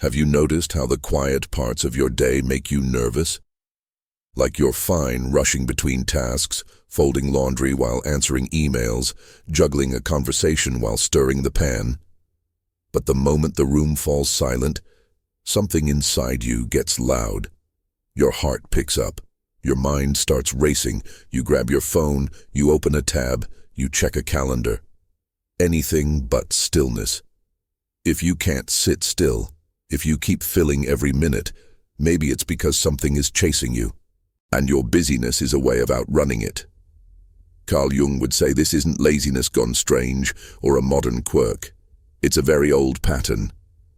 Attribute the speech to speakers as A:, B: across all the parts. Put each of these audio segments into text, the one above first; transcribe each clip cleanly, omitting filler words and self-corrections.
A: Have you noticed how the quiet parts of your day make you nervous? Like you're fine rushing between tasks, folding laundry while answering emails, juggling a conversation while stirring the pan. But the moment the room falls silent, something inside you gets loud. Your heart picks up. Your mind starts racing. You grab your phone, you open a tab, you check a calendar. Anything but stillness. If you can't sit still, if you keep filling every minute, maybe it's because something is chasing you, and your busyness is a way of outrunning it. Carl Jung would say this isn't laziness gone strange or a modern quirk. It's a very old pattern.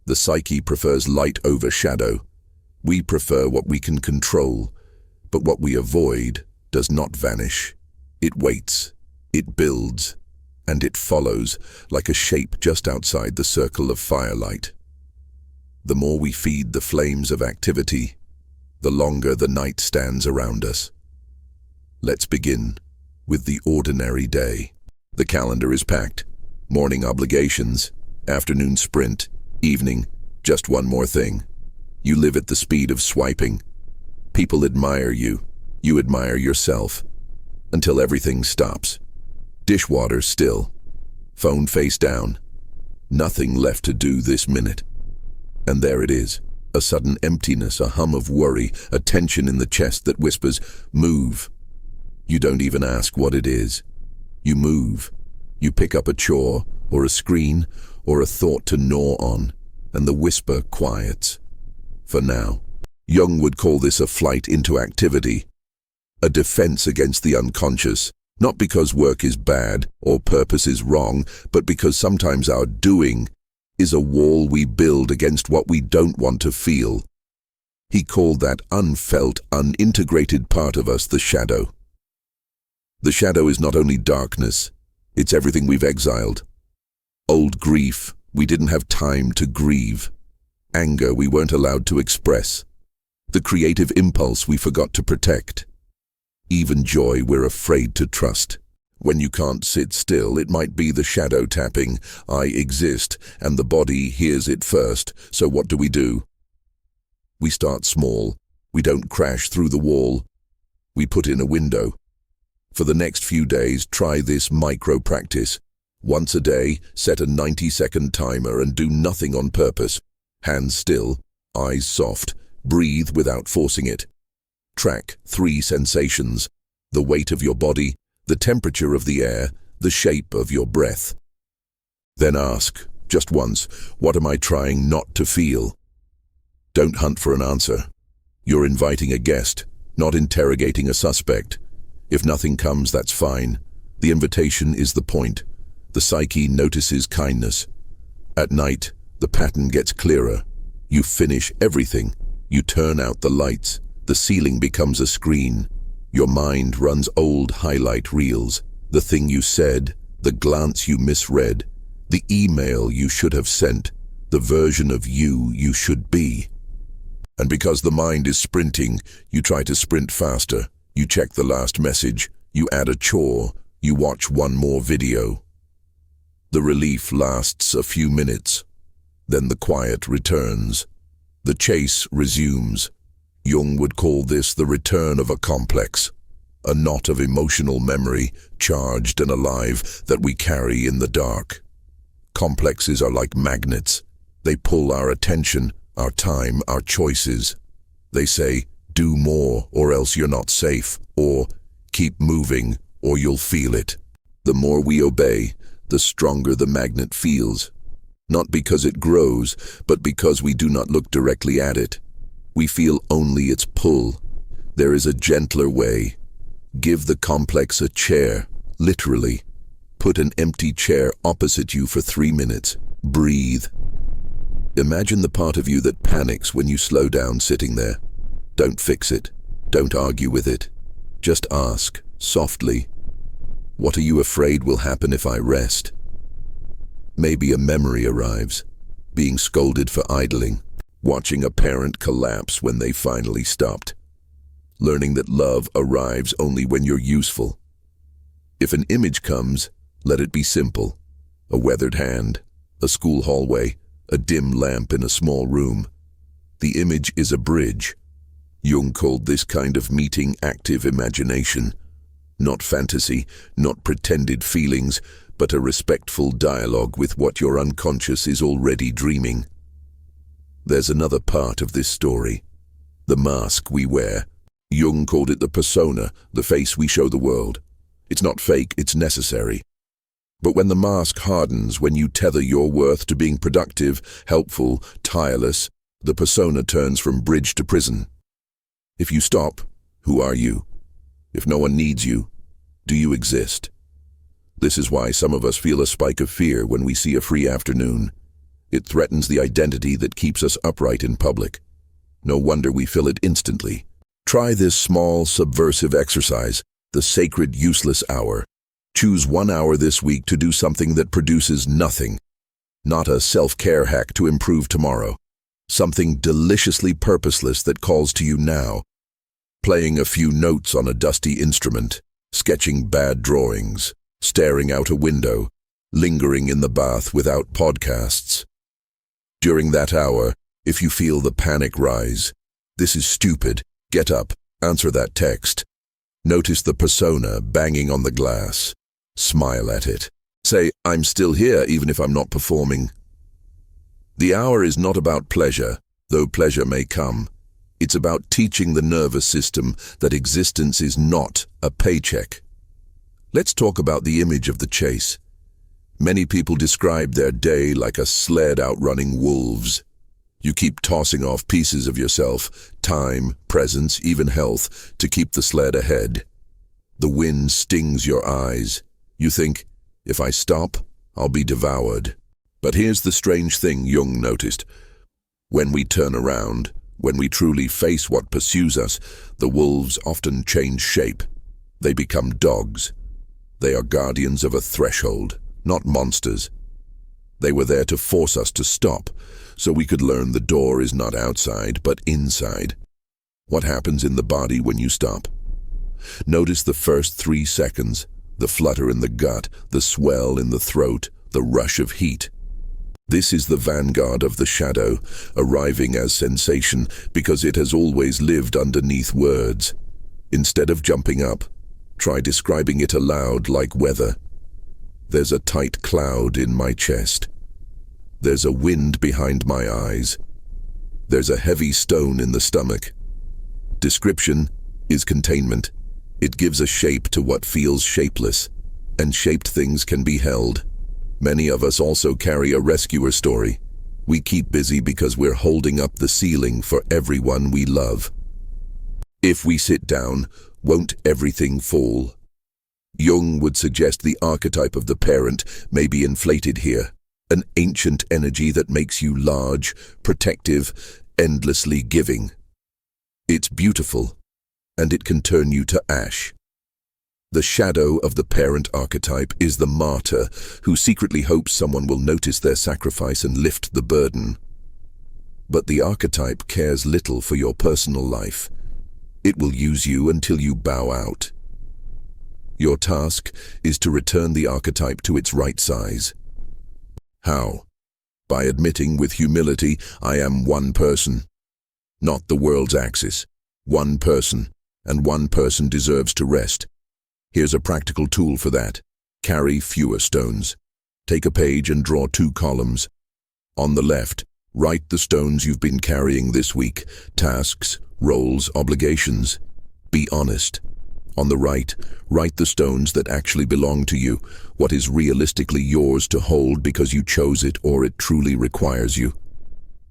A: The psyche prefers light over shadow. We prefer what we can control, but what we avoid does not vanish. It waits, it builds, and it follows like a shape just outside the circle of firelight. The more we feed the flames of activity, the longer the night stands around us. Let's begin with the ordinary day. The calendar is packed. Morning obligations, afternoon sprint, evening, just one more thing. You live at the speed of swiping. People admire you. You admire yourself. Until everything stops. Dishwater still. Phone face down. Nothing left to do this minute. And there it is. A sudden emptiness, a hum of worry, a tension in the chest that whispers, move. You don't even ask what it is. You move. You pick up a chore, or a screen, or a thought to gnaw on, and the whisper quiets. For now. Jung would call this a flight into activity, a defense against the unconscious, not because work is bad or purpose is wrong, but because sometimes our doing is a wall we build against what we don't want to feel. He called that unfelt, unintegrated part of us the shadow. The shadow is not only darkness, it's everything we've exiled. Old grief we didn't have time to grieve. Anger we weren't allowed to express. The creative impulse we forgot to protect. Even joy we're afraid to trust. When you can't sit still, it might be the shadow tapping, I exist, and the body hears it first. So what do? We start small. We don't crash through the wall. We put in a window. For the next few days, try this micro practice. Once a day, set a 90-second timer and do nothing on purpose. Hands still, eyes soft, breathe without forcing it. Track 3 sensations: the weight of your body, the temperature of the air, the shape of your breath. Then ask, just once, what am I trying not to feel? Don't hunt for an answer. You're inviting a guest, not interrogating a suspect. If nothing comes, that's fine. The invitation is the point. The psyche notices kindness. At night, the pattern gets clearer. You finish everything. You turn out the lights. The ceiling becomes a screen. Your mind runs old highlight reels. The thing you said, the glance you misread, the email you should have sent, the version of you should be. And because the mind is sprinting, you try to sprint faster. You check the last message. You add a chore. You watch one more video. The relief lasts a few minutes. Then the quiet returns. The chase resumes. Jung would call this the return of a complex, a knot of emotional memory, charged and alive, that we carry in the dark. Complexes are like magnets. They pull our attention, our time, our choices. They say, do more or else you're not safe, or keep moving or you'll feel it. The more we obey, the stronger the magnet feels. Not because it grows, but because we do not look directly at it. We feel only its pull. There is a gentler way. Give the complex a chair, literally. Put an empty chair opposite you for 3 minutes. Breathe. Imagine the part of you that panics when you slow down sitting there. Don't fix it. Don't argue with it. Just ask, softly, what are you afraid will happen if I rest? Maybe a memory arrives, being scolded for idling, watching a parent collapse when they finally stopped, learning that love arrives only when you're useful. If an image comes, let it be simple. A weathered hand, a school hallway, a dim lamp in a small room. The image is a bridge. Jung called this kind of meeting active imagination. Not fantasy, not pretended feelings, but a respectful dialogue with what your unconscious is already dreaming. There's another part of this story. The mask we wear. Jung called it the persona, the face we show the world. It's not fake, it's necessary. But when the mask hardens, when you tether your worth to being productive, helpful, tireless, the persona turns from bridge to prison. If you stop, who are you? If no one needs you, do you exist? This is why some of us feel a spike of fear when we see a free afternoon. It threatens the identity that keeps us upright in public. No wonder we feel it instantly. Try this small, subversive exercise, the sacred useless hour. Choose 1 hour this week to do something that produces nothing. Not a self-care hack to improve tomorrow. Something deliciously purposeless that calls to you now. Playing a few notes on a dusty instrument, sketching bad drawings, staring out a window, lingering in the bath without podcasts. During that hour, if you feel the panic rise, this is stupid, get up, answer that text. Notice the persona banging on the glass. Smile at it. Say, I'm still here even if I'm not performing. The hour is not about pleasure, though pleasure may come. It's about teaching the nervous system that existence is not a paycheck. Let's talk about the image of the chase. Many people describe their day like a sled outrunning wolves. You keep tossing off pieces of yourself, time, presence, even health, to keep the sled ahead. The wind stings your eyes. You think, if I stop, I'll be devoured. But here's the strange thing Jung noticed. When we turn around, when we truly face what pursues us, the wolves often change shape. They become dogs. They are guardians of a threshold, not monsters. They were there to force us to stop, so we could learn the door is not outside, but inside. What happens in the body when you stop? Notice the first 3 seconds, the flutter in the gut, the swell in the throat, the rush of heat. This is the vanguard of the shadow, arriving as sensation because it has always lived underneath words. Instead of jumping up, try describing it aloud like weather. There's a tight cloud in my chest. There's a wind behind my eyes. There's a heavy stone in the stomach. Description is containment. It gives a shape to what feels shapeless, and shaped things can be held. Many of us also carry a rescuer story. We keep busy because we're holding up the ceiling for everyone we love. If we sit down, won't everything fall? Jung would suggest the archetype of the parent may be inflated here, an ancient energy that makes you large, protective, endlessly giving. It's beautiful, and it can turn you to ash. The shadow of the parent archetype is the martyr who secretly hopes someone will notice their sacrifice and lift the burden. But the archetype cares little for your personal life. It will use you until you bow out. Your task is to return the archetype to its right size. How? By admitting with humility, I am one person. Not the world's axis. One person, and one person deserves to rest. Here's a practical tool for that. Carry fewer stones. Take a page and draw 2 columns. On the left, write the stones you've been carrying this week, tasks, roles, obligations. Be honest. On the right, write the stones that actually belong to you, what is realistically yours to hold because you chose it or it truly requires you.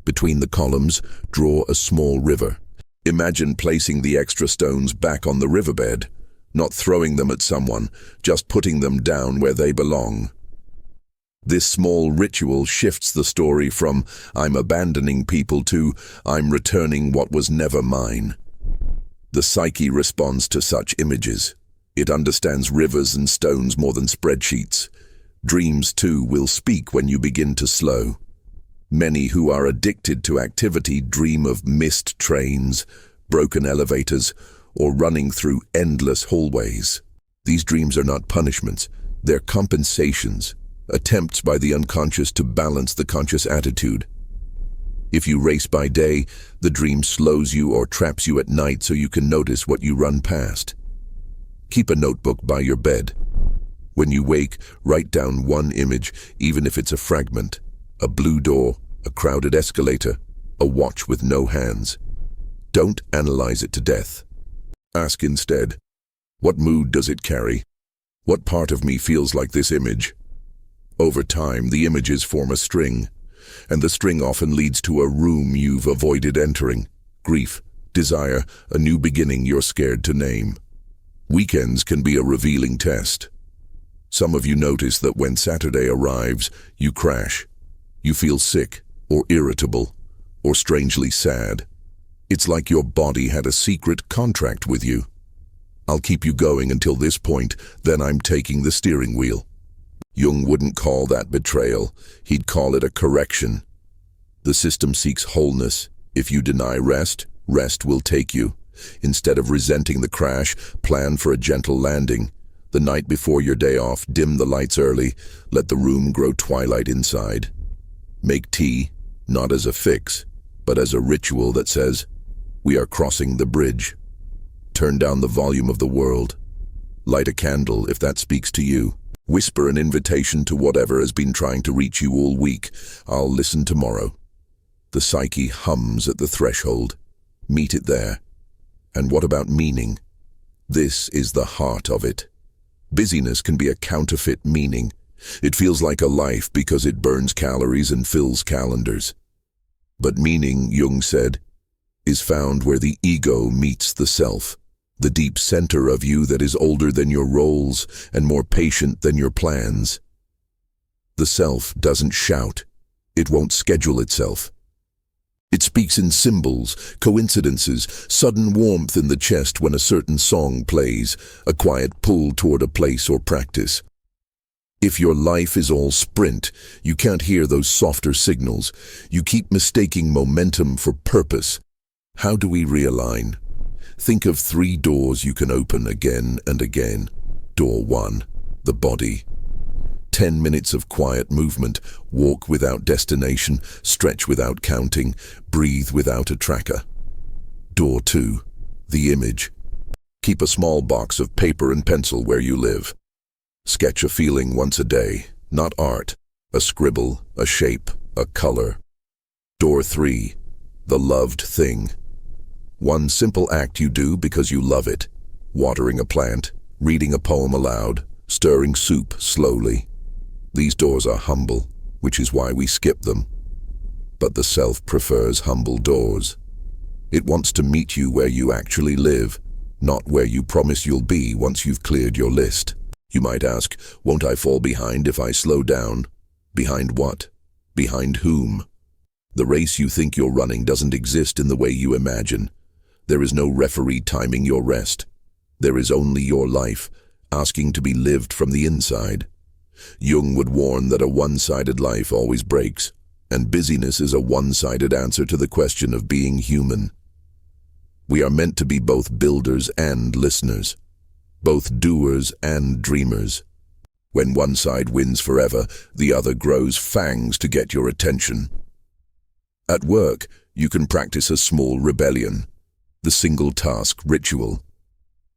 A: Between the columns, draw a small river. Imagine placing the extra stones back on the riverbed, not throwing them at someone, just putting them down where they belong. This small ritual shifts the story from I'm abandoning people to I'm returning what was never mine. The psyche responds to such images. It understands rivers and stones more than spreadsheets. Dreams, too, will speak when you begin to slow. Many who are addicted to activity dream of missed trains, broken elevators, or running through endless hallways. These dreams are not punishments, they're compensations, attempts by the unconscious to balance the conscious attitude. If you race by day, the dream slows you or traps you at night so you can notice what you run past. Keep a notebook by your bed. When you wake, write down one image, even if it's a fragment. A blue door, a crowded escalator, a watch with no hands. Don't analyze it to death. Ask instead, what mood does it carry? What part of me feels like this image? Over time, the images form a string, and the string often leads to a room you've avoided entering. Grief, desire, a new beginning you're scared to name. Weekends can be a revealing test. Some of you notice that when Saturday arrives, you crash. You feel sick, or irritable, or strangely sad. It's like your body had a secret contract with you. I'll keep you going until this point, then I'm taking the steering wheel. Jung wouldn't call that betrayal, he'd call it a correction. The system seeks wholeness. If you deny rest, rest will take you. Instead of resenting the crash, plan for a gentle landing. The night before your day off, dim the lights early, let the room grow twilight inside. Make tea, not as a fix, but as a ritual that says, we are crossing the bridge. Turn down the volume of the world. Light a candle if that speaks to you. Whisper an invitation to whatever has been trying to reach you all week. I'll listen tomorrow. The psyche hums at the threshold. Meet it there. And what about meaning? This is the heart of it. Busyness can be a counterfeit meaning. It feels like a life because it burns calories and fills calendars. But meaning, Jung said, is found where the ego meets the self. The deep center of you that is older than your roles and more patient than your plans. The self doesn't shout. It won't schedule itself. It speaks in symbols, coincidences, sudden warmth in the chest when a certain song plays, a quiet pull toward a place or practice. If your life is all sprint, you can't hear those softer signals. You keep mistaking momentum for purpose. How do we realign? Think of 3 doors you can open again and again. Door 1, the body. 10 minutes of quiet movement, walk without destination, stretch without counting, breathe without a tracker. Door 2, the image. Keep a small box of paper and pencil where you live. Sketch a feeling once a day, not art, a scribble, a shape, a color. Door 3, the loved thing. One simple act you do because you love it. Watering a plant, reading a poem aloud, stirring soup slowly. These doors are humble, which is why we skip them. But the self prefers humble doors. It wants to meet you where you actually live, not where you promise you'll be once you've cleared your list. You might ask, won't I fall behind if I slow down? Behind what? Behind whom? The race you think you're running doesn't exist in the way you imagine. There is no referee timing your rest. There is only your life, asking to be lived from the inside. Jung would warn that a one-sided life always breaks, and busyness is a one-sided answer to the question of being human. We are meant to be both builders and listeners, both doers and dreamers. When one side wins forever, the other grows fangs to get your attention. At work, you can practice a small rebellion, the single-task ritual.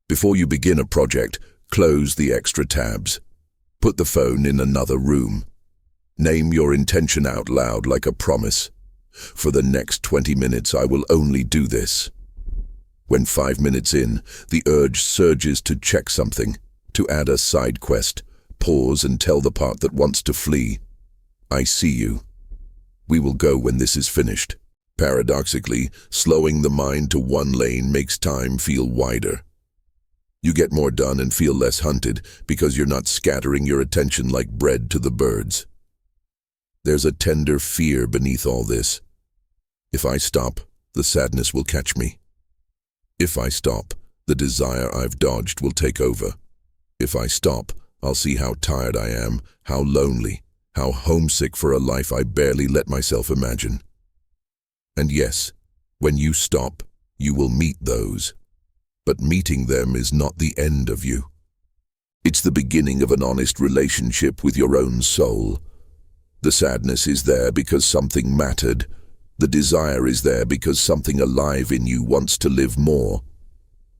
A: Before you begin a project, close the extra tabs. Put the phone in another room. Name your intention out loud like a promise. For the next 20 minutes, I will only do this. When 5 minutes in, the urge surges to check something, to add a side quest, pause and tell the part that wants to flee, I see you. We will go when this is finished. Paradoxically, slowing the mind to one lane makes time feel wider. You get more done and feel less hunted because you're not scattering your attention like bread to the birds. There's a tender fear beneath all this. If I stop, the sadness will catch me. If I stop, the desire I've dodged will take over. If I stop, I'll see how tired I am, how lonely, how homesick for a life I barely let myself imagine. And yes, when you stop, you will meet those. But meeting them is not the end of you. It's the beginning of an honest relationship with your own soul. The sadness is there because something mattered, The desire is there because something alive in you wants to live more.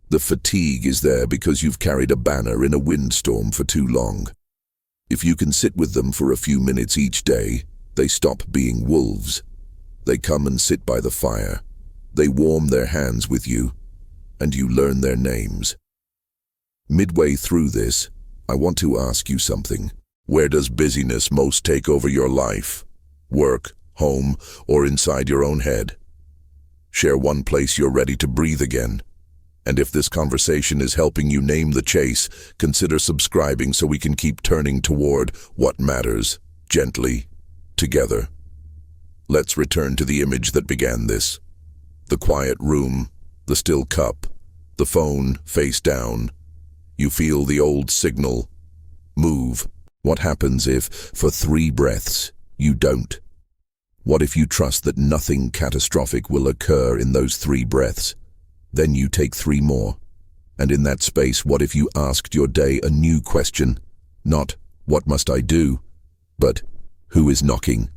A: The fatigue is there because you've carried a banner in a windstorm for too long. If you can sit with them for a few minutes each day, they stop being wolves. They come and sit by the fire. They warm their hands with you, and you learn their names. Midway through this, I want to ask you something. Where does busyness most take over your life? Work, home, or inside your own head? Share one place you're ready to breathe again. And if this conversation is helping you name the chase, consider subscribing so we can keep turning toward what matters, gently, together. Let's return to the image that began this. The quiet room, the still cup, the phone face down. You feel the old signal. Move. What happens if, for 3 breaths, you don't? What if you trust that nothing catastrophic will occur in those 3 breaths? Then you take 3 more. And in that space, what if you asked your day a new question? Not, what must I do? But, who is knocking?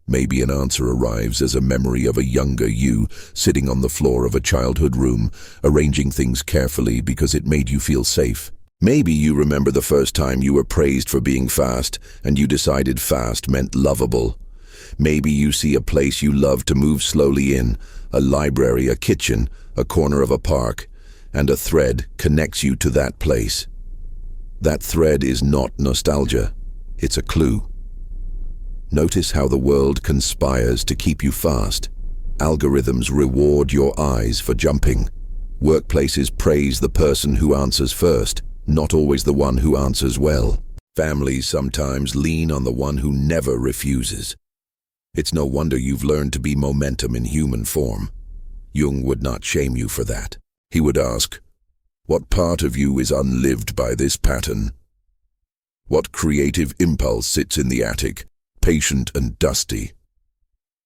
A: Maybe an answer arrives as a memory of a younger you, sitting on the floor of a childhood room, arranging things carefully because it made you feel safe. Maybe you remember the first time you were praised for being fast, and you decided fast meant lovable. Maybe you see a place you love to move slowly in, a library, a kitchen, a corner of a park, and a thread connects you to that place. That thread is not nostalgia, it's a clue. Notice how the world conspires to keep you fast. Algorithms reward your eyes for jumping. Workplaces praise the person who answers first, not always the one who answers well. Families sometimes lean on the one who never refuses. It's no wonder you've learned to be momentum in human form. Jung would not shame you for that. He would ask, what part of you is unlived by this pattern? What creative impulse sits in the attic, patient and dusty?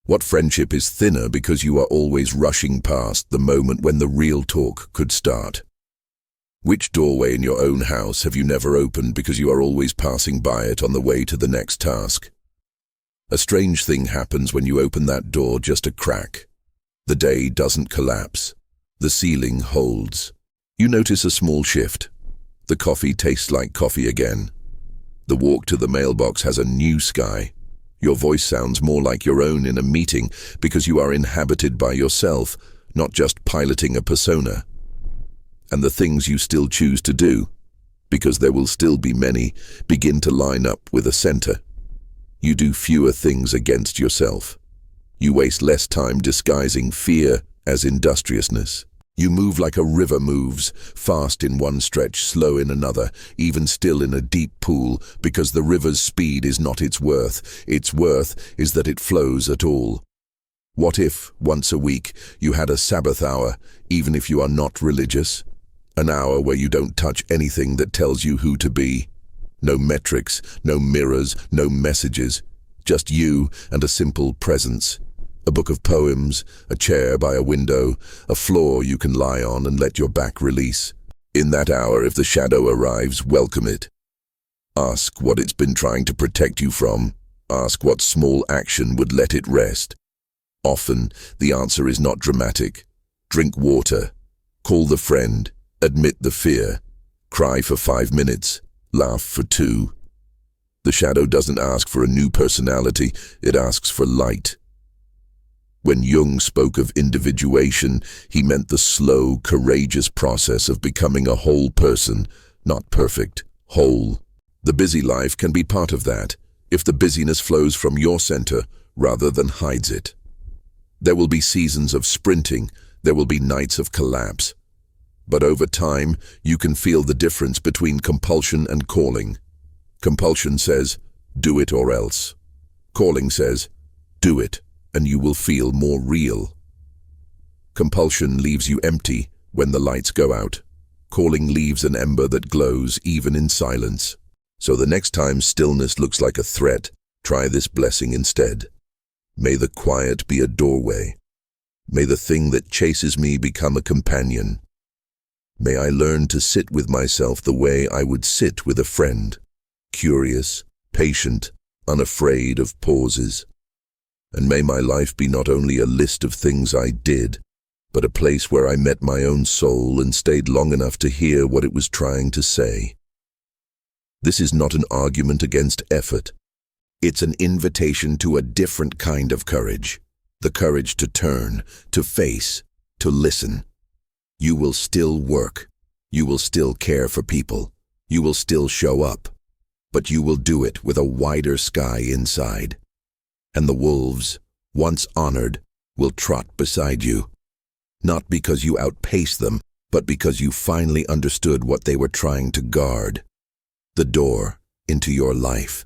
A: What friendship is thinner because you are always rushing past the moment when the real talk could start? Which doorway in your own house have you never opened because you are always passing by it on the way to the next task? A strange thing happens when you open that door just a crack. The day doesn't collapse. The ceiling holds. You notice a small shift. The coffee tastes like coffee again. The walk to the mailbox has a new sky. Your voice sounds more like your own in a meeting because you are inhabited by yourself, not just piloting a persona. And the things you still choose to do, because there will still be many, begin to line up with a center. You do fewer things against yourself. You waste less time disguising fear as industriousness. You move like a river moves, fast in one stretch, slow in another, even still in a deep pool, because the river's speed is not its worth. Its worth is that it flows at all. What if, once a week, you had a Sabbath hour, even if you are not religious? An hour where you don't touch anything that tells you who to be. No metrics, no mirrors, no messages. Just you and a simple presence. A book of poems, a chair by a window, a floor you can lie on and let your back release. In that hour, if the shadow arrives, welcome it. Ask what it's been trying to protect you from. Ask what small action would let it rest. Often, the answer is not dramatic. Drink water. Call the friend. Admit the fear. Cry for 5 minutes. Laugh for 2. The shadow doesn't ask for a new personality, it asks for light. When Jung spoke of individuation, he meant the slow, courageous process of becoming a whole person, not perfect, whole. The busy life can be part of that, if the busyness flows from your center rather than hides it. There will be seasons of sprinting, there will be nights of collapse. But over time, you can feel the difference between compulsion and calling. Compulsion says, do it or else. Calling says, do it, and you will feel more real. Compulsion leaves you empty when the lights go out. Calling leaves an ember that glows even in silence. So the next time stillness looks like a threat, try this blessing instead. May the quiet be a doorway. May the thing that chases me become a companion. May I learn to sit with myself the way I would sit with a friend. Curious, patient, unafraid of pauses. And may my life be not only a list of things I did, but a place where I met my own soul and stayed long enough to hear what it was trying to say. This is not an argument against effort. It's an invitation to a different kind of courage. The courage to turn, to face, to listen. You will still work. You will still care for people. You will still show up. But you will do it with a wider sky inside. And the wolves, once honored, will trot beside you. Not because you outpaced them, but because you finally understood what they were trying to guard. The door into your life.